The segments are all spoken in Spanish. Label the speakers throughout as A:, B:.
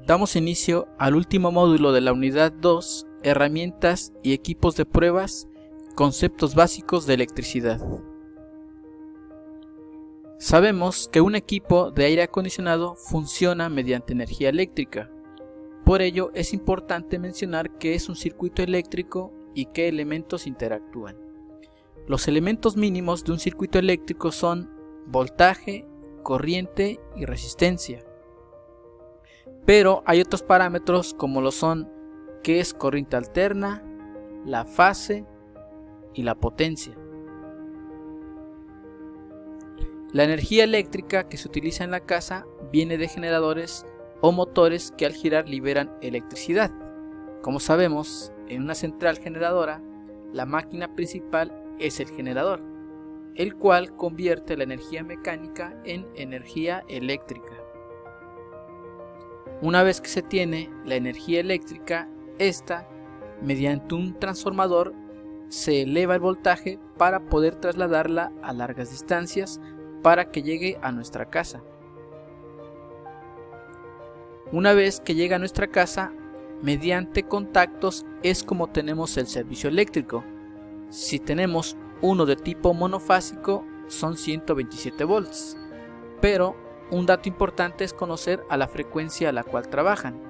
A: Damos inicio al último módulo de la unidad 2, herramientas y equipos de pruebas, conceptos básicos de electricidad. Sabemos que un equipo de aire acondicionado funciona mediante energía eléctrica. Por ello es importante mencionar qué es un circuito eléctrico y qué elementos interactúan. Los elementos mínimos de un circuito eléctrico son voltaje, corriente y resistencia. Pero hay otros parámetros como lo son qué es corriente alterna, la fase y la potencia. La energía eléctrica que se utiliza en la casa viene de generadores o motores que al girar liberan electricidad. Como sabemos, en una central generadora, la máquina principal es el generador, el cual convierte la energía mecánica en energía eléctrica. Una vez que se tiene la energía eléctrica, esta, mediante un transformador, se eleva el voltaje para poder trasladarla a largas distancias para que llegue a nuestra casa. Una vez que llega a nuestra casa, mediante contactos es como tenemos el servicio eléctrico. Si tenemos uno de tipo monofásico son 127 volts, pero un dato importante es conocer a la frecuencia a la cual trabajan.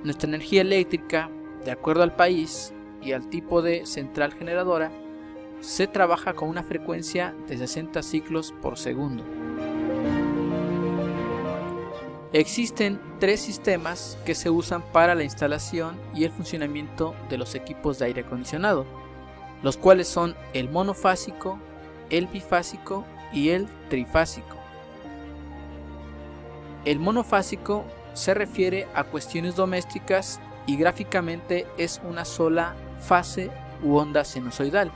A: Nuestra energía eléctrica, de acuerdo al país y al tipo de central generadora, se trabaja con una frecuencia de 60 ciclos por segundo. Existen tres sistemas que se usan para la instalación y el funcionamiento de los equipos de aire acondicionado, los cuales son el monofásico, el bifásico y el trifásico. El monofásico se refiere a cuestiones domésticas y gráficamente es una sola fase u onda sinusoidal.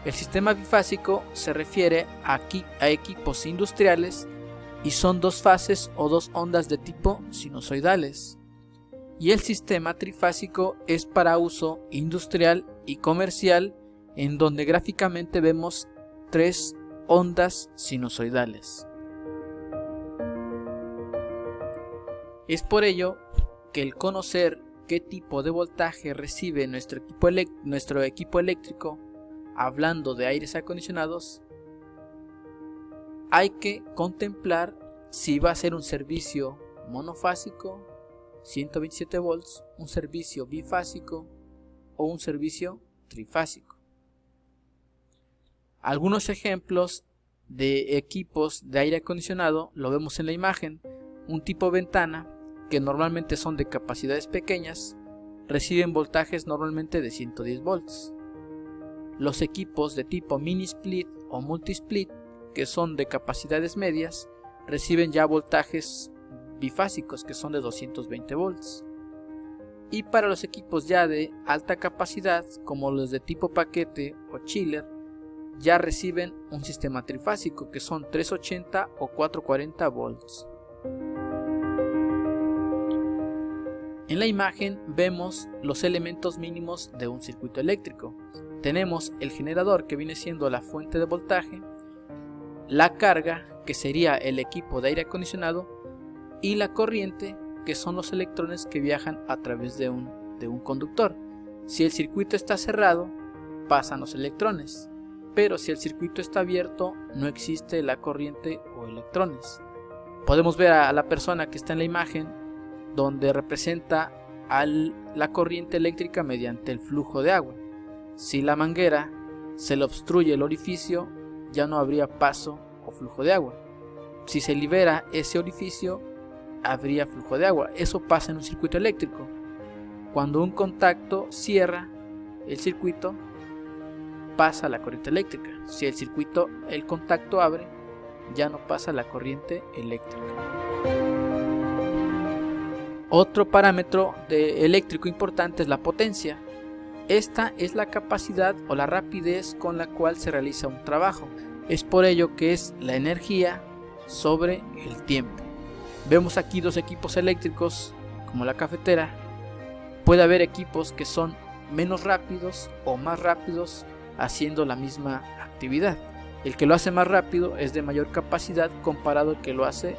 A: El sistema bifásico se refiere a equipos industriales y son dos fases o dos ondas de tipo sinusoidales. Y el sistema trifásico es para uso industrial y comercial, en donde gráficamente vemos tres ondas sinusoidales. Es por ello que el conocer qué tipo de voltaje recibe nuestro equipo eléctrico, hablando de aires acondicionados, hay que contemplar si va a ser un servicio monofásico, 127 volts, un servicio bifásico o un servicio trifásico. Algunos ejemplos de equipos de aire acondicionado lo vemos en la imagen. Un tipo ventana, que normalmente son de capacidades pequeñas, reciben voltajes normalmente de 110 volts. Los equipos de tipo mini split o multi split, que son de capacidades medias, reciben ya voltajes bifásicos, que son de 220 volts. Y para los equipos ya de alta capacidad, como los de tipo paquete o chiller, ya reciben un sistema trifásico, que son 380 o 440 volts. En la imagen vemos los elementos mínimos de un circuito eléctrico. Tenemos el generador, que viene siendo la fuente de voltaje, la carga, que sería el equipo de aire acondicionado, y la corriente, que son los electrones que viajan a través de un conductor. Si el circuito está cerrado, pasan los electrones, pero si el circuito está abierto, no existe la corriente o electrones. Podemos ver a la persona que está en la imagen, donde representa la corriente eléctrica mediante el flujo de agua. Si la manguera se le obstruye el orificio, ya no habría paso o flujo de agua. Si se libera ese orificio, habría flujo de agua. Eso pasa en un circuito eléctrico. Cuando un contacto cierra el circuito, pasa la corriente eléctrica. Si el contacto abre, ya no pasa la corriente eléctrica. Otro parámetro eléctrico importante es la potencia. Esta es la capacidad o la rapidez con la cual se realiza un trabajo. Es por ello que es la energía sobre el tiempo. Vemos aquí dos equipos eléctricos como la cafetera. Puede haber equipos que son menos rápidos o más rápidos haciendo la misma actividad. El que lo hace más rápido es de mayor capacidad comparado al que lo hace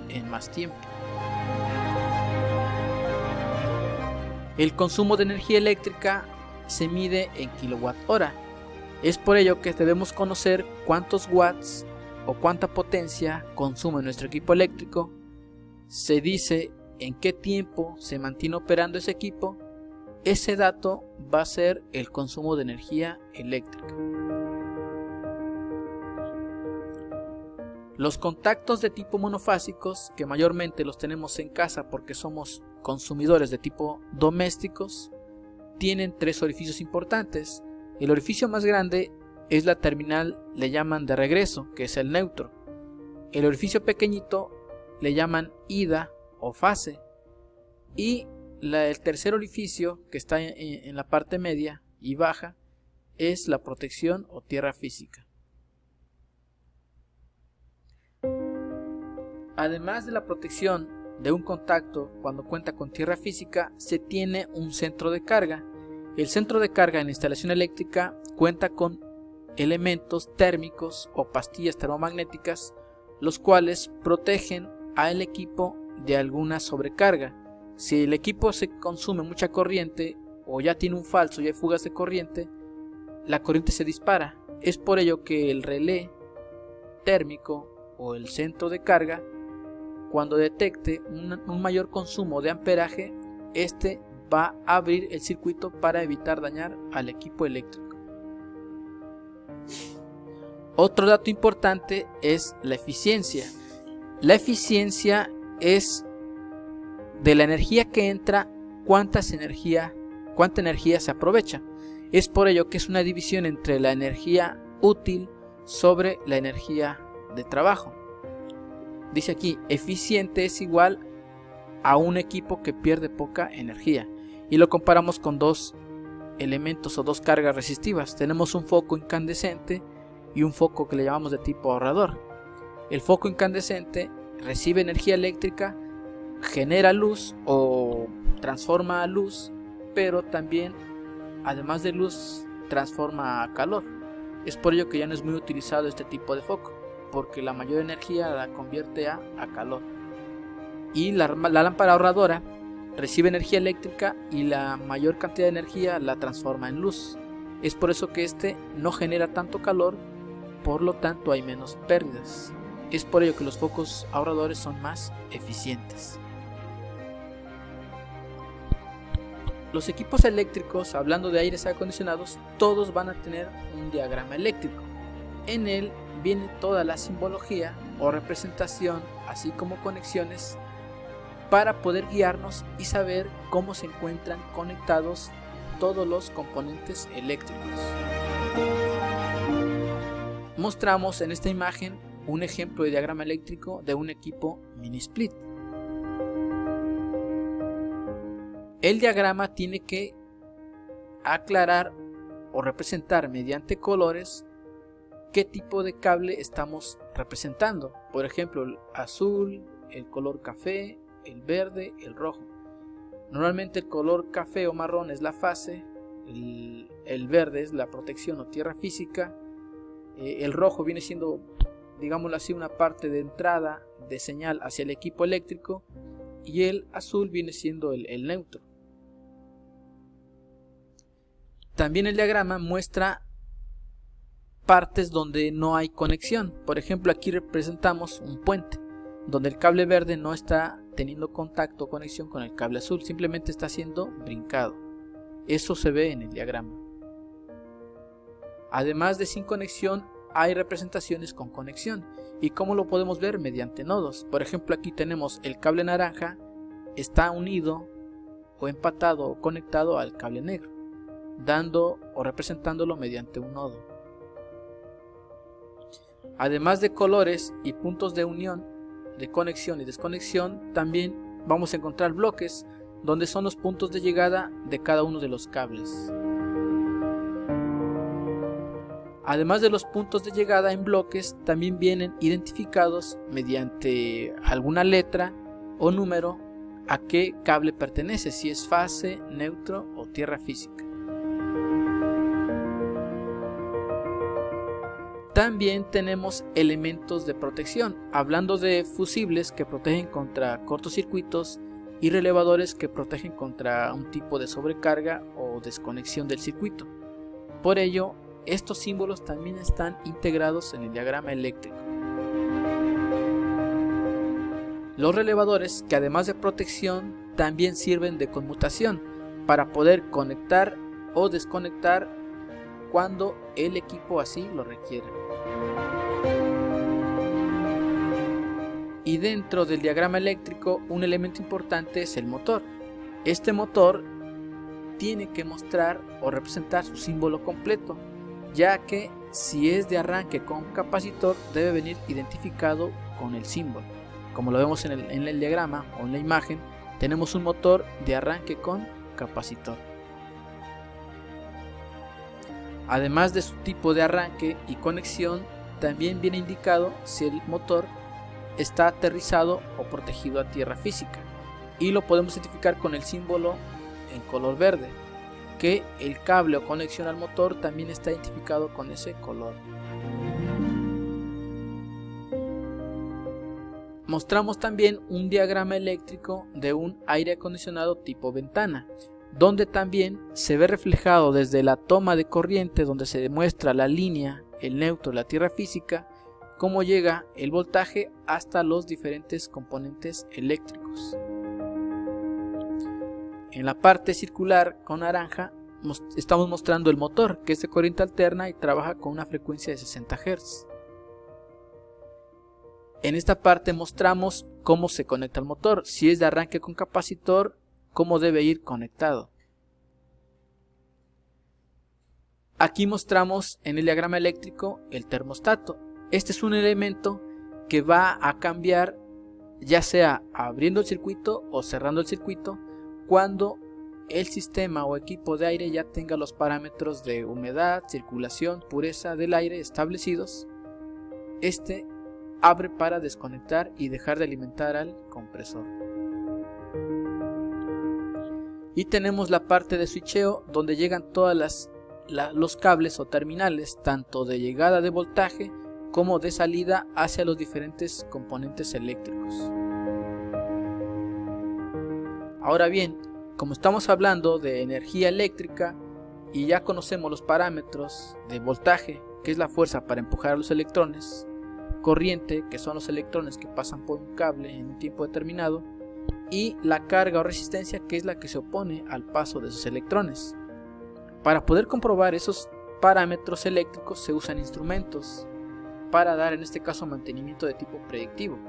A: en más tiempo. El consumo de energía eléctrica se mide en kWh. Es por ello que debemos conocer cuántos watts o cuánta potencia consume nuestro equipo eléctrico. Se dice en qué tiempo se mantiene operando ese equipo. Ese dato va a ser el consumo de energía eléctrica. Los contactos de tipo monofásicos, que mayormente los tenemos en casa porque somos consumidores de tipo domésticos, tienen tres orificios importantes. El orificio más grande es la terminal, le llaman de regreso, que es el neutro. El orificio pequeñito le llaman ida o fase. Y el tercer orificio, que está en la parte media y baja, es la protección o tierra física. Además de la protección de un contacto cuando cuenta con tierra física, se tiene un centro de carga. El centro de carga en la instalación eléctrica cuenta con elementos térmicos o pastillas termomagnéticas, los cuales protegen al equipo de alguna sobrecarga. Si el equipo se consume mucha corriente o ya tiene un falso y hay fugas de corriente, la corriente se dispara. Es por ello que el relé térmico o el centro de carga, cuando detecte un mayor consumo de amperaje, este va a abrir el circuito para evitar dañar al equipo eléctrico. Otro dato importante es la eficiencia. La eficiencia es de la energía que entra, cuánta energía se aprovecha. Es por ello que es una división entre la energía útil sobre la energía de trabajo. Dice aquí, eficiente es igual a un equipo que pierde poca energía. Y lo comparamos con dos elementos o dos cargas resistivas. Tenemos un foco incandescente y un foco que le llamamos de tipo ahorrador. El foco incandescente recibe energía eléctrica, genera luz o transforma a luz, pero también, además de luz, transforma a calor. Es por ello que ya no es muy utilizado este tipo de foco, porque la mayor energía la convierte a calor. Y la lámpara ahorradora recibe energía eléctrica y la mayor cantidad de energía la transforma en luz. Es por eso que este no genera tanto calor, por lo tanto hay menos pérdidas. Es por ello que los focos ahorradores son más eficientes. Los equipos eléctricos, hablando de aires acondicionados, todos van a tener un diagrama eléctrico. En él viene toda la simbología o representación, así como conexiones, para poder guiarnos y saber cómo se encuentran conectados todos los componentes eléctricos. Mostramos en esta imagen un ejemplo de diagrama eléctrico de un equipo mini split. El diagrama tiene que aclarar o representar mediante colores qué tipo de cable estamos representando. Por ejemplo, el azul, el color café, el verde, el rojo. Normalmente el color café o marrón es la fase, el verde es la protección o tierra física, el rojo viene siendo, digámoslo así, una parte de entrada de señal hacia el equipo eléctrico, y el azul viene siendo el neutro. También el diagrama muestra partes donde no hay conexión. Por ejemplo, aquí representamos un puente donde el cable verde no está teniendo contacto o conexión con el cable azul, simplemente está siendo brincado. Eso se ve en el diagrama. Además de sin conexión, hay representaciones con conexión. ¿Y cómo lo podemos ver? Mediante nodos. Por ejemplo, aquí tenemos el cable naranja, está unido o empatado o conectado al cable negro, dando o representándolo mediante un nodo. Además de colores y puntos de unión, de conexión y desconexión, también vamos a encontrar bloques donde son los puntos de llegada de cada uno de los cables. Además de los puntos de llegada en bloques, también vienen identificados mediante alguna letra o número a qué cable pertenece, si es fase, neutro o tierra física. También tenemos elementos de protección, hablando de fusibles que protegen contra cortocircuitos y relevadores que protegen contra un tipo de sobrecarga o desconexión del circuito. Por ello, estos símbolos también están integrados en el diagrama eléctrico. Los relevadores, que además de protección, también sirven de conmutación para poder conectar o desconectar cuando el equipo así lo requiere. Y dentro del diagrama eléctrico, un elemento importante es el motor. Este motor tiene que mostrar o representar su símbolo completo, ya que si es de arranque con capacitor, debe venir identificado con el símbolo. Como lo vemos en el diagrama o en la imagen, tenemos un motor de arranque con capacitor. Además de su tipo de arranque y conexión, también viene indicado si el motor está aterrizado o protegido a tierra física, y lo podemos identificar con el símbolo en color verde, que el cable o conexión al motor también está identificado con ese color. Mostramos también un diagrama eléctrico de un aire acondicionado tipo ventana, donde también se ve reflejado desde la toma de corriente, donde se demuestra la línea, el neutro, la tierra física, cómo llega el voltaje hasta los diferentes componentes eléctricos. En la parte circular con naranja estamos mostrando el motor, que es de corriente alterna y trabaja con una frecuencia de 60 Hz. En esta parte mostramos cómo se conecta el motor, si es de arranque con capacitor, cómo debe ir conectado. Aquí mostramos en el diagrama eléctrico el termostato. Este es un elemento que va a cambiar, ya sea abriendo el circuito o cerrando el circuito, cuando el sistema o equipo de aire ya tenga los parámetros de humedad, circulación, pureza del aire establecidos. Este abre para desconectar y dejar de alimentar al compresor. Y tenemos la parte de switcheo, donde llegan todas los cables o terminales, tanto de llegada de voltaje como de salida hacia los diferentes componentes eléctricos. Ahora bien, como estamos hablando de energía eléctrica y ya conocemos los parámetros de voltaje, que es la fuerza para empujar a los electrones, corriente, que son los electrones que pasan por un cable en un tiempo determinado, y la carga o resistencia, que es la que se opone al paso de esos electrones. Para poder comprobar esos parámetros eléctricos se usan instrumentos para dar, en este caso, mantenimiento de tipo predictivo.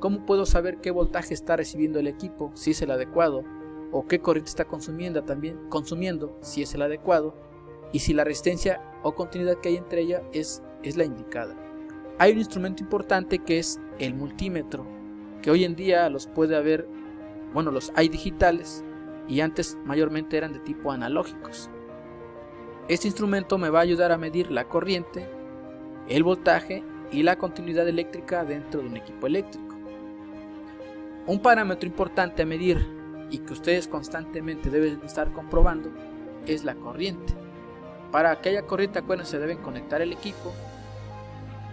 A: ¿Cómo puedo saber qué voltaje está recibiendo el equipo, si es el adecuado, o qué corriente está consumiendo, si es el adecuado, y si la resistencia o continuidad que hay entre ellas es la indicada? Hay un instrumento importante que es el multímetro, que hoy en día los puede haber, los hay digitales, y antes mayormente eran de tipo analógicos. Este instrumento me va a ayudar a medir la corriente, el voltaje y la continuidad eléctrica dentro de un equipo eléctrico. Un parámetro importante a medir y que ustedes constantemente deben estar comprobando es la corriente. Para que haya corriente, acuérdense, deben conectar el equipo,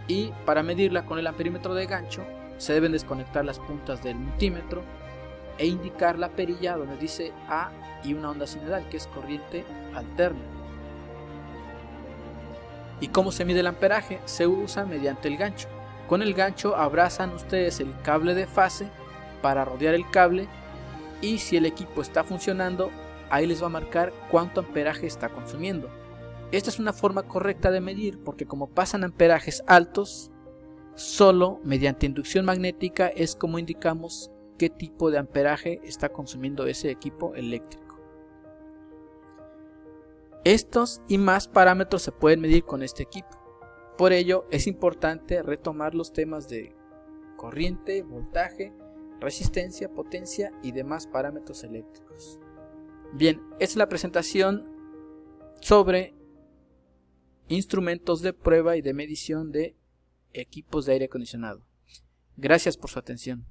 A: y para medirla con el amperímetro de gancho se deben desconectar las puntas del multímetro e indicar la perilla donde dice A y una onda sinusoidal, que es corriente alterna. ¿Y cómo se mide el amperaje? Se usa mediante el gancho. Con el gancho abrazan ustedes el cable de fase para rodear el cable, y si el equipo está funcionando, ahí les va a marcar cuánto amperaje está consumiendo. Esta es una forma correcta de medir, porque como pasan amperajes altos, solo mediante inducción magnética es como indicamos qué tipo de amperaje está consumiendo ese equipo eléctrico. Estos y más parámetros se pueden medir con este equipo. Por ello es importante retomar los temas de corriente, voltaje, resistencia, potencia y demás parámetros eléctricos. Bien, esta es la presentación sobre instrumentos de prueba y de medición de equipos de aire acondicionado. Gracias por su atención.